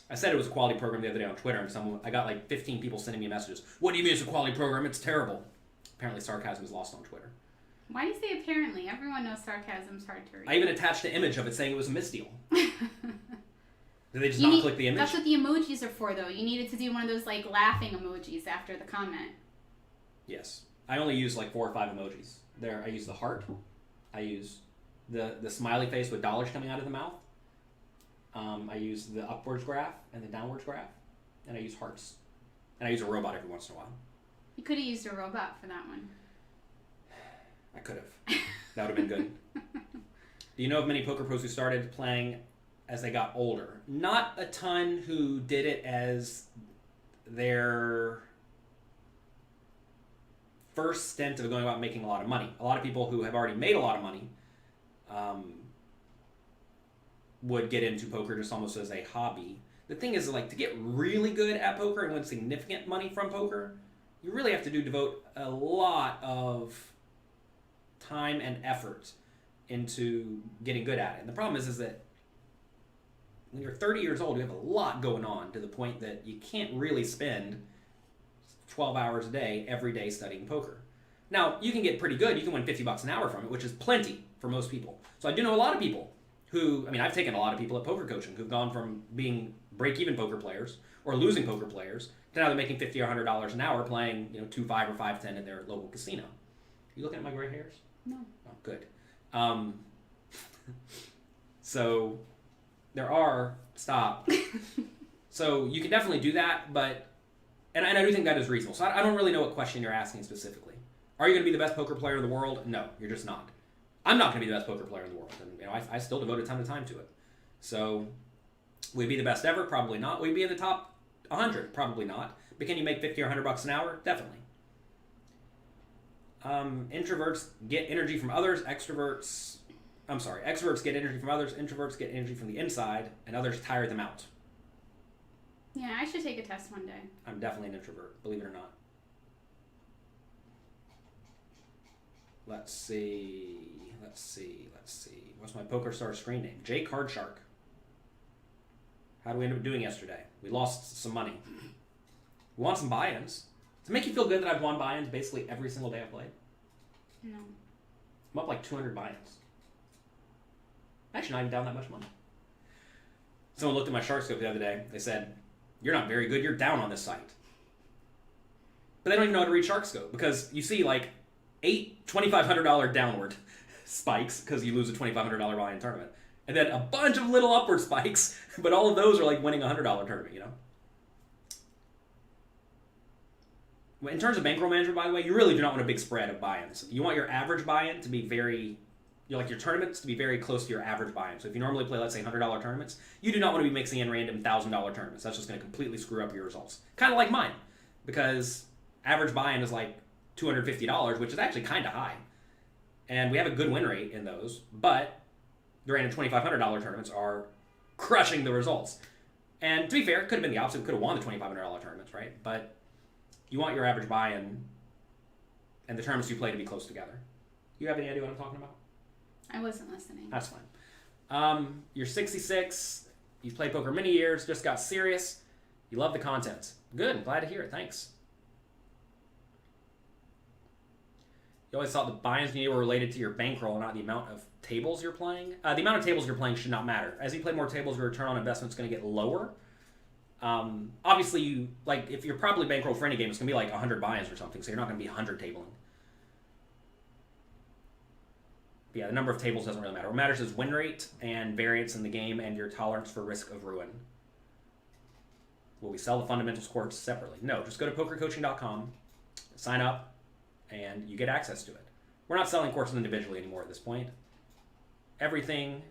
I said it was a quality program the other day on Twitter, and I got 15 people sending me messages. What do you mean it's a quality program? It's terrible. Apparently sarcasm is lost on Twitter. Why do you say apparently? Everyone knows sarcasm's hard to read. I even attached an image of it saying it was a misdeal. Did they just not click the image? That's what the emojis are for, though. You needed to do one of those laughing emojis after the comment. Yes. I only use 4 or 5 emojis. There, I use the heart. I use the smiley face with dollars coming out of the mouth. I use the upwards graph and the downwards graph. And I use hearts. And I use a robot every once in a while. You could have used a robot for that one. I could have. That would have been good. Do you know of many poker pros who started playing as they got older? Not a ton who did it as their first stint of going out and making a lot of money. A lot of people who have already made a lot of money would get into poker just almost as a hobby. The thing is, to get really good at poker and win significant money from poker, you really have to devote a lot of time and effort into getting good at it. And the problem is that when you're 30 years old, you have a lot going on to the point that you can't really spend 12 hours a day every day studying poker. Now, you can get pretty good. You can win $50 an hour from it, which is plenty for most people. So I do know a lot of people who, I've taken a lot of people at poker coaching who've gone from being break-even poker players or losing poker players to now they're making $50 or $100 an hour playing 2-5 or 5-10 in their local casino. You looking at my gray hairs? No. Oh, good. So there are, stop. So you can definitely do that, but, and I do think that is reasonable. So I don't really know what question you're asking specifically. Are you going to be the best poker player in the world? No, you're just not. I'm not going to be the best poker player in the world, and I still devote a ton of time to it. So, would we be the best ever? Probably not. Would we be in the top 100? Probably not. But can you make $50 or $100 an hour? Definitely. Extroverts get energy from others. Extroverts get energy from others. Introverts get energy from the inside, and others tire them out. Yeah, I should take a test one day. I'm definitely an introvert, believe it or not. Let's see. What's my poker star screen name? J Card Shark. How did we end up doing yesterday? We lost some money. We want some buy-ins. Does it make you feel good that I've won buy-ins basically every single day I've played? No. I'm up 200 buy-ins. Actually, not even down that much money. Someone looked at my shark scope the other day. They said, "You're not very good. You're down on this site." But they don't even know how to read shark scope because you see 8 $2,500 downward spikes because you lose a $2,500 buy-in tournament. And then a bunch of little upward spikes, but all of those are winning a $100 tournament, In terms of bankroll management, by the way, you really do not want a big spread of buy-ins. You want your average buy-in to be very, your tournaments to be very close to your average buy-in. So if you normally play, let's say, $100 tournaments, you do not want to be mixing in random $1,000 tournaments. That's just going to completely screw up your results. Kind of like mine, because average buy-in is $250, which is actually kind of high. And we have a good win rate in those, but the random $2,500 tournaments are crushing the results. And to be fair, it could have been the opposite. We could have won the $2,500 tournaments, right? But you want your average buy-in and the tournaments you play to be close together. You have any idea what I'm talking about? I wasn't listening. That's fine. You're 66. You've played poker many years. Just got serious. You love the content. Good. Glad to hear it. Thanks. You always thought the buy-ins you need were related to your bankroll, not the amount of tables you're playing. The amount of tables you're playing should not matter. As you play more tables, your return on investment is going to get lower. Obviously, if you're probably bankroll for any game, it's going to be like 100 buy-ins or something, so you're not going to be 100 tabling. But yeah, the number of tables doesn't really matter. What matters is win rate and variance in the game and your tolerance for risk of ruin. Will we sell the fundamentals course separately? No, just go to pokercoaching.com, sign up, and you get access to it. We're not selling courses individually anymore at this point. Everything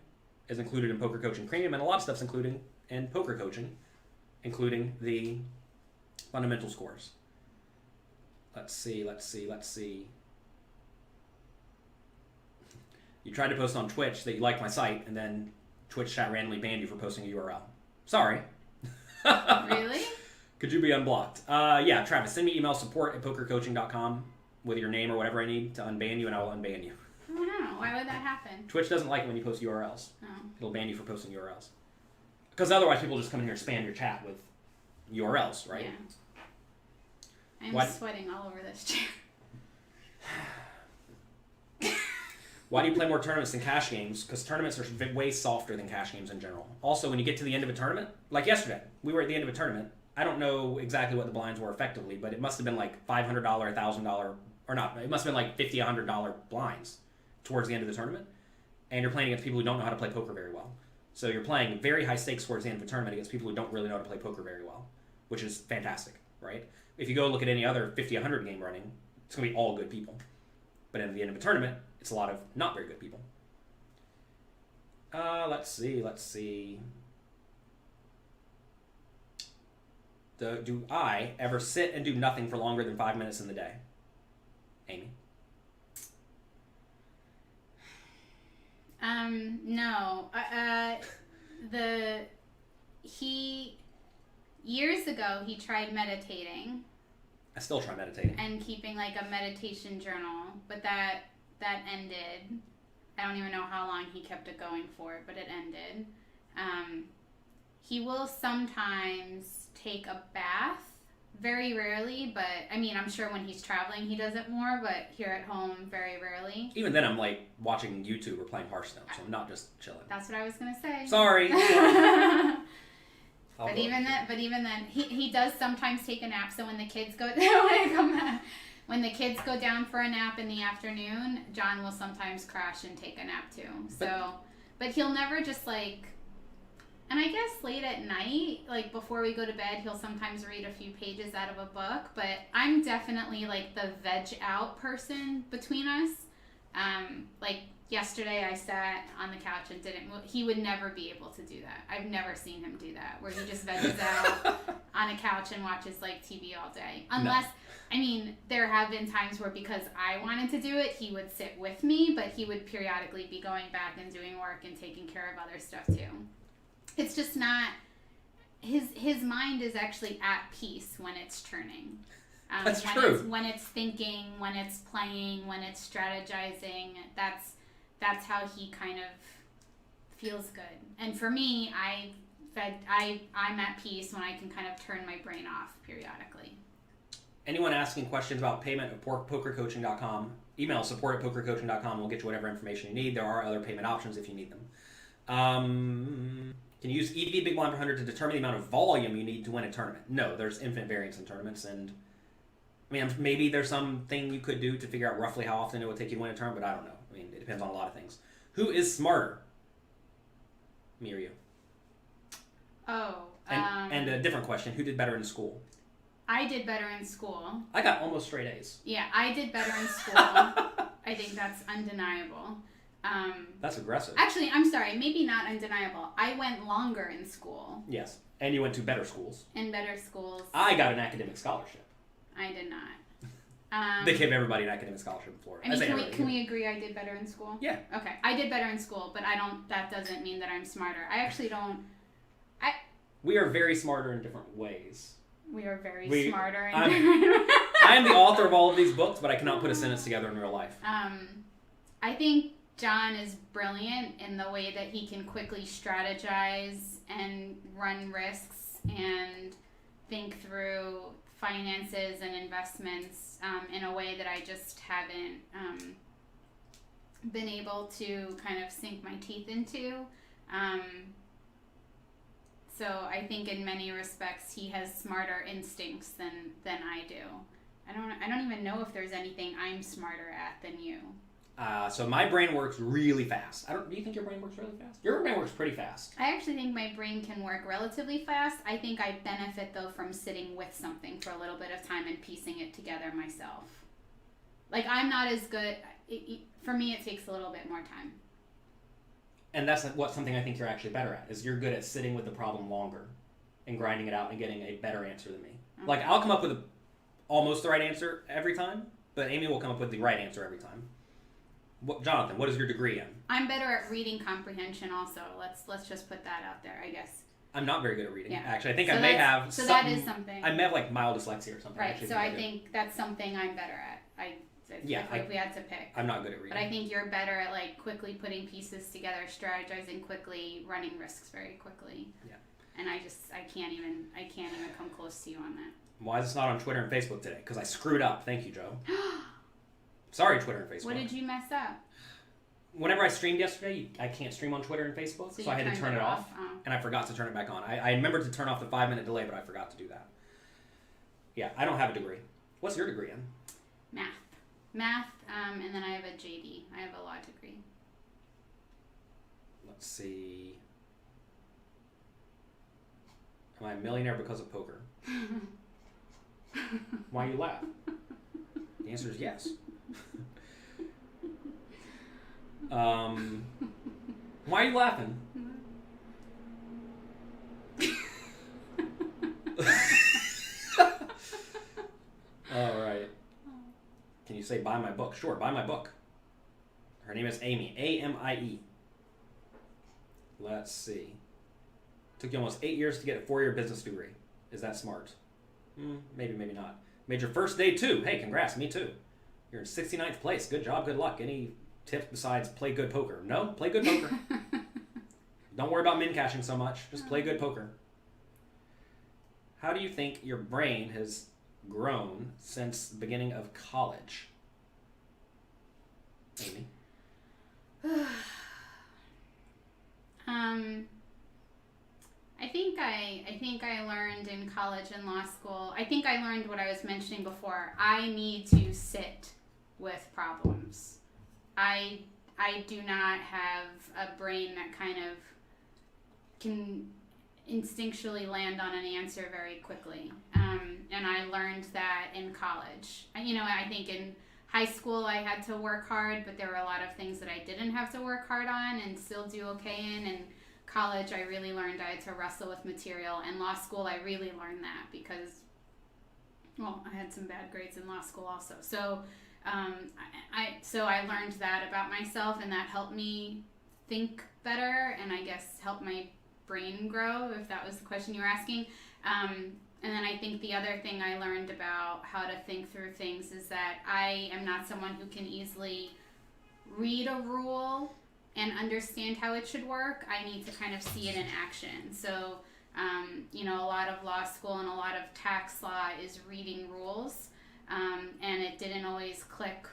is included in Poker Coaching Premium, and a lot of stuff's included in Poker Coaching, including the fundamentals course. Let's see. You tried to post on Twitch that you liked my site, and then Twitch chat randomly banned you for posting a URL. Sorry. Really? Could you be unblocked? Yeah, Travis, send me email support@pokercoaching.com with your name or whatever I need to unban you, and I will unban you. I don't know. Why would that happen? Twitch doesn't like it when you post URLs. Oh. It'll ban you for posting URLs. Because otherwise people just come in here and spam your chat with URLs, right? Yeah. I'm sweating all over this chair. Why do you play more tournaments than cash games? Because tournaments are way softer than cash games in general. Also, when you get to the end of a tournament, like yesterday, we were at the end of a tournament. I don't know exactly what the blinds were effectively, but it must have been like $500, $1,000, or not. It must have been like $50, $100 blinds towards the end of the tournament. And you're playing against people who don't know how to play poker very well. So you're playing very high stakes towards the end of a tournament against people who don't really know how to play poker very well, which is fantastic, right? If you go look at any other 50, 100 game running, it's going to be all good people. But at the end of a tournament, it's a lot of not very good people. Let's see. Do I ever sit and do nothing for longer than 5 minutes in the day? Amy? No. Years ago, he tried meditating. I still try meditating. And keeping like a meditation journal, but that ended. I don't even know how long he kept it going for, but it ended. He will sometimes take a bath, very rarely, but I mean, I'm sure when he's traveling he does it more, but here at home, very rarely. Even then, I'm like watching YouTube or playing Hearthstone, so I'm not just chilling. That's what I was gonna say. Sorry. But even then, he does sometimes take a nap. So when the kids go when the kids go down for a nap in the afternoon, John will sometimes crash and take a nap too. So, but he'll never just like. And I guess late at night, like before we go to bed, he'll sometimes read a few pages out of a book. But I'm definitely like the veg out person between us. Like yesterday, I sat on the couch and didn't move. He would never be able to do that. I've never seen him do that, where he just veges out on a couch and watches like TV all day. Unless, I mean, there have been times where because I wanted to do it, he would sit with me, but he would periodically be going back and doing work and taking care of other stuff too. It's just not, his mind is actually at peace when it's turning. That's true. When it's thinking, when it's playing, when it's strategizing, that's how he kind of feels good. And for me, I'm at peace when I can kind of turn my brain off periodically. Anyone asking questions about payment of pokercoaching.com, email support@pokercoaching.com. We'll get you whatever information you need. There are other payment options if you need them. Can you use EV Big Blind per 100 to determine the amount of volume you need to win a tournament? No, there's infinite variance in tournaments, and I mean, maybe there's something you could do to figure out roughly how often it would take you to win a tournament, but I don't know. I mean, it depends on a lot of things. Who is smarter? Me or you? Oh. And a different question. Who did better in school? I did better in school. I got almost straight A's. Yeah, I did better in school. I think that's undeniable. That's aggressive. Actually, I'm sorry. Maybe not undeniable. I went longer in school. Yes. And you went to better schools. In better schools. I got an academic scholarship. I did not. They give everybody an academic scholarship in Florida. I mean, can we agree I did better in school? Yeah. Okay. I did better in school, but that doesn't mean that I'm smarter. I actually don't. We are very smarter in different ways. We are very smarter in I am the author of all of these books, but I cannot put a sentence together in real life. I think John is brilliant in the way that he can quickly strategize and run risks and think through finances and investments in a way that I just haven't been able to kind of sink my teeth into. So I think in many respects he has smarter instincts than I do. I don't even know if there's anything I'm smarter at than you. So my brain works really fast. Do you think your brain works really fast? Your brain works pretty fast. I actually think my brain can work relatively fast. I think I benefit though from sitting with something for a little bit of time and piecing it together myself. Like I'm not as good. For me, it takes a little bit more time. And that's something I think you're actually better at, is you're good at sitting with the problem longer and grinding it out and getting a better answer than me. Okay. Like, I'll come up with almost the right answer every time, but Amie will come up with the right answer every time. Jonathan, what is your degree in? I'm better at reading comprehension also. Let's just put that out there, I guess. I'm not very good at reading, yeah. Actually. I think I may have So that is something. I may have, like, mild dyslexia or something. Right, so I think that's something I'm better at. If we had to pick. I'm not good at reading. But I think you're better at like quickly putting pieces together, strategizing quickly, running risks very quickly. Yeah. And I can't even come close to you on that. Why is this not on Twitter and Facebook today? Because I screwed up. Thank you, Joe. Sorry, Twitter and Facebook. What did you mess up? Whenever I streamed yesterday, I can't stream on Twitter and Facebook, so I had to turn it off. Oh. And I forgot to turn it back on. I remembered to turn off the 5-minute delay, but I forgot to do that. Yeah, I don't have a degree. What's your degree in? Math, and then I have a JD. I have a law degree. Let's see. Am I a millionaire because of poker? Why you laugh? The answer is yes. Why are you laughing? All right. Can you say buy my book? Sure, buy my book. Her name is Amie. A-M-I-E. Let's see. Took you almost 8 years to get a 4-year business degree. Is that smart? Maybe, maybe not. Made your first day too. Hey, congrats, me too. You're in 69th place. Good job, good luck. Any tips besides play good poker? No, play good poker. Don't worry about min cashing so much. Just play good poker. How do you think your brain has grown since the beginning of college? Amie? I think I learned in college and law school. I think I learned what I was mentioning before. I need to sit with problems. I do not have a brain that kind of can instinctually land on an answer very quickly. And I learned that in college. I think in high school I had to work hard, but there were a lot of things that I didn't have to work hard on and still do okay in. And college I really learned I had to wrestle with material. And law school I really learned that because, well, I had some bad grades in law school also. So I learned that about myself, and that helped me think better and I guess helped my brain grow, if that was the question you were asking. And then I think the other thing I learned about how to think through things is that I am not someone who can easily read a rule and understand how it should work. I need to kind of see it in action. So, a lot of law school and a lot of tax law is reading rules, and it didn't always click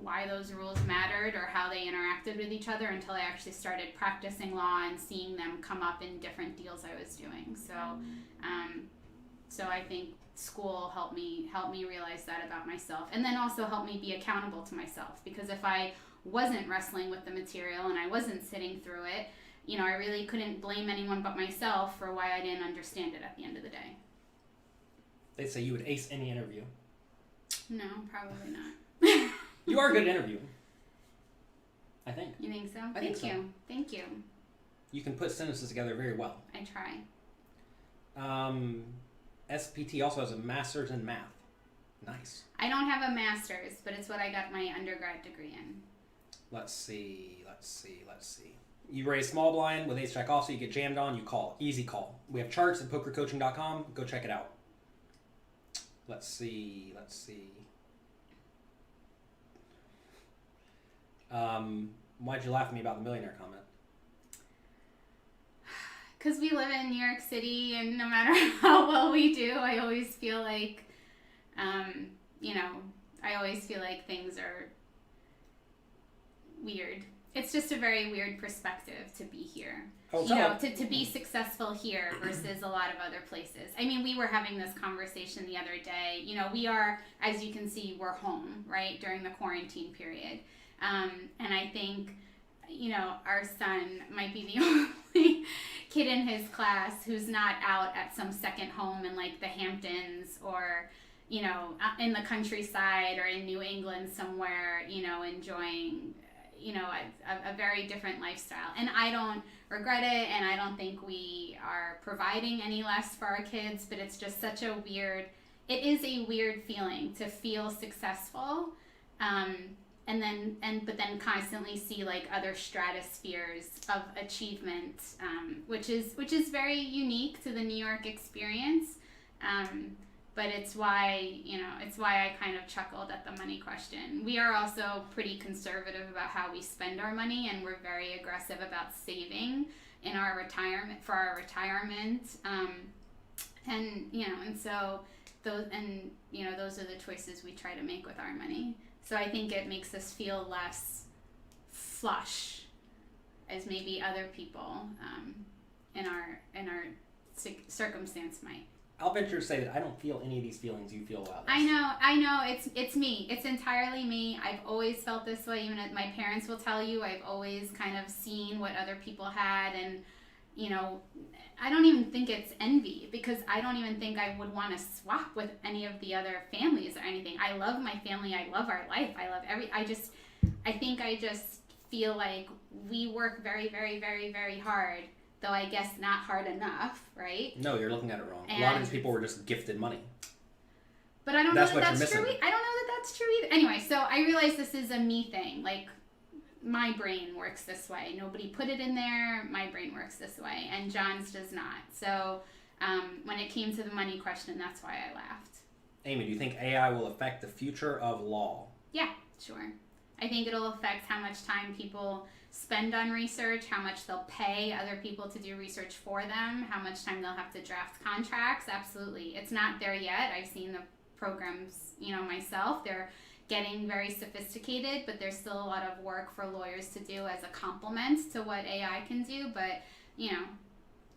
why those rules mattered or how they interacted with each other until I actually started practicing law and seeing them come up in different deals I was doing. So I think school helped me realize that about myself, and then also helped me be accountable to myself, because if I wasn't wrestling with the material and I wasn't sitting through it, I really couldn't blame anyone but myself for why I didn't understand it at the end of the day. They say you would ace any interview. No, probably not. You are good at interviewing, I think. You think so? I think so. Thank you. You can put sentences together very well. I try. SPT also has a master's in math. Nice. I don't have a master's, but it's what I got my undergrad degree in. Let's see. You raise small blind with ace-jack off, so you get jammed on, you call. Easy call. We have charts at pokercoaching.com. Go check it out. Let's see. Why'd you laugh at me about the millionaire comment? because we live in New York City, and no matter how well we do, I always feel like, I always feel like things are weird. It's just a very weird perspective to be here. To be successful here versus a lot of other places. I mean, we were having this conversation the other day. We are, as you can see, we're home, right, during the quarantine period. And I think, our son might be the only kid in his class who's not out at some second home in, like, the Hamptons or, in the countryside or in New England somewhere, enjoying a very different lifestyle. And I don't regret it, and I don't think we are providing any less for our kids, but it's just such a weird, it is a weird feeling to feel successful, but then constantly see like other stratospheres of achievement, which is very unique to the New York experience. But it's why I kind of chuckled at the money question. We are also pretty conservative about how we spend our money, and we're very aggressive about saving in our retirement for our retirement. So those are the choices we try to make with our money. So I think it makes us feel less flush as maybe other people in our circumstance might. I'll venture to say that I don't feel any of these feelings you feel about this. I know. It's me. It's entirely me. I've always felt this way. Even my parents will tell you, I've always kind of seen what other people had, and I don't even think it's envy, because I don't even think I would want to swap with any of the other families or anything. I love my family. I love our life. I love I think I just feel like we work very, very, very, very hard. Though I guess not hard enough, right? No, you're looking at it wrong. A lot of these people were just gifted money. But I don't know that that's true. I don't know that that's true either. Anyway, so I realize this is a me thing. Like, my brain works this way. Nobody put it in there. My brain works this way, and John's does not. So when it came to the money question, that's why I laughed. Amie, do you think AI will affect the future of law? Yeah, sure. I think it'll affect how much time people spend on research, how much they'll pay other people to do research for them, how much time they'll have to draft contracts. Absolutely. It's not there yet. I've seen the programs, myself. They're getting very sophisticated, but there's still a lot of work for lawyers to do as a complement to what AI can do. But,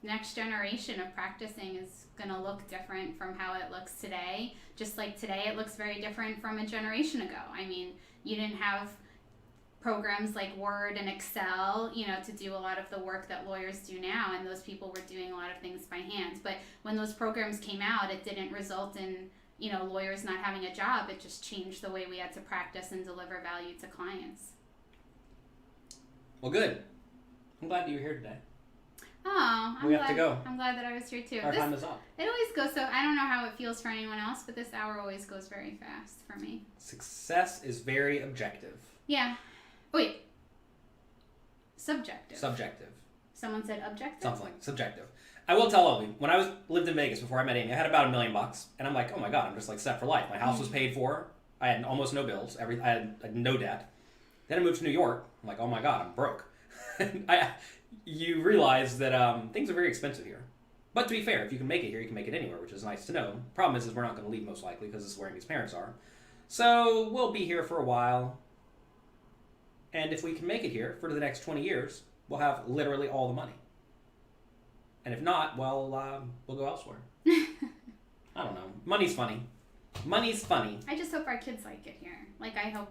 next generation of practicing is going to look different from how it looks today. Just like today, it looks very different from a generation ago. I mean, you didn't have programs like Word and Excel, to do a lot of the work that lawyers do now, and those people were doing a lot of things by hand. But when those programs came out, it didn't result in, lawyers not having a job. It just changed the way we had to practice and deliver value to clients. Well, good. I'm glad that you're here today. Oh, we have to go. I'm glad that I was here too. Our time is up. It always goes so. I don't know how it feels for anyone else, but this hour always goes very fast for me. Success is very objective. Yeah. Wait. Subjective. Subjective. Someone said objective? Something. Subjective. I will tell all of you, when I lived in Vegas before I met Amie, I had about $1 million, and I'm like, oh my god, I'm just like set for life. My house was paid for. I had almost no bills. I had no debt. Then I moved to New York. I'm like, oh my god, I'm broke. You realize that things are very expensive here. But to be fair, if you can make it here, you can make it anywhere, which is nice to know. Problem is we're not going to leave most likely, because this is where Amie's parents are. So we'll be here for a while. And if we can make it here for the next 20 years, we'll have literally all the money. And if not, well, we'll go elsewhere. I don't know. Money's funny. Money's funny. I just hope our kids like it here. Like, I hope...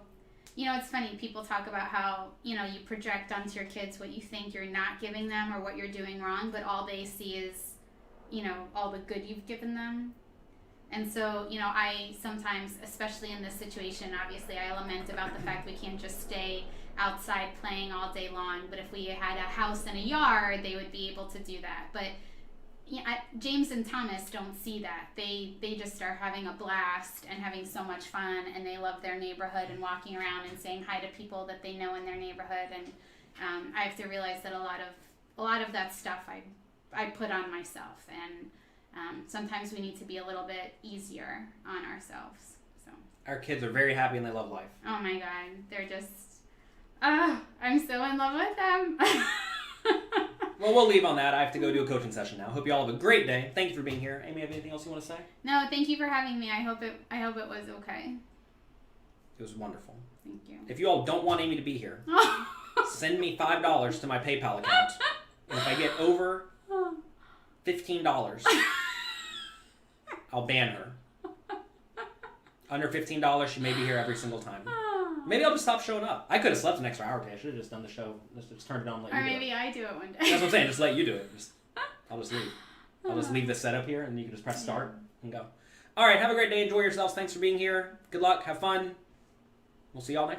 it's funny. People talk about how, you project onto your kids what you think you're not giving them or what you're doing wrong, but all they see is, all the good you've given them. And so, I sometimes, especially in this situation, obviously I lament about the fact we can't just stay outside playing all day long. But if we had a house and a yard, they would be able to do that. But James and Thomas don't see that. They just are having a blast and having so much fun, and they love their neighborhood and walking around and saying hi to people that they know in their neighborhood. And I have to realize that a lot of that stuff I put on myself, and sometimes we need to be a little bit easier on ourselves. So our kids are very happy and they love life. Oh my god, they're just I'm so in love with them. Well, we'll leave on that. I have to go do a coaching session now. Hope you all have a great day. Thank you for being here. Amie, have anything else you want to say? No, thank you for having me. I hope it was okay. It was wonderful. Thank you. If you all don't want Amie to be here, send me $5 to my PayPal account. And if I get over $15, I'll ban her. Under $15, she may be here every single time. Maybe I'll just stop showing up. I could have slept an extra hour today. I should have just done the show. Just turned it on and let you do it. Or maybe I do it one day. That's what I'm saying. Just let you do it. I'll just leave. I'll just leave this setup here, and you can just press start and go. All right. Have a great day. Enjoy yourselves. Thanks for being here. Good luck. Have fun. We'll see y'all next time.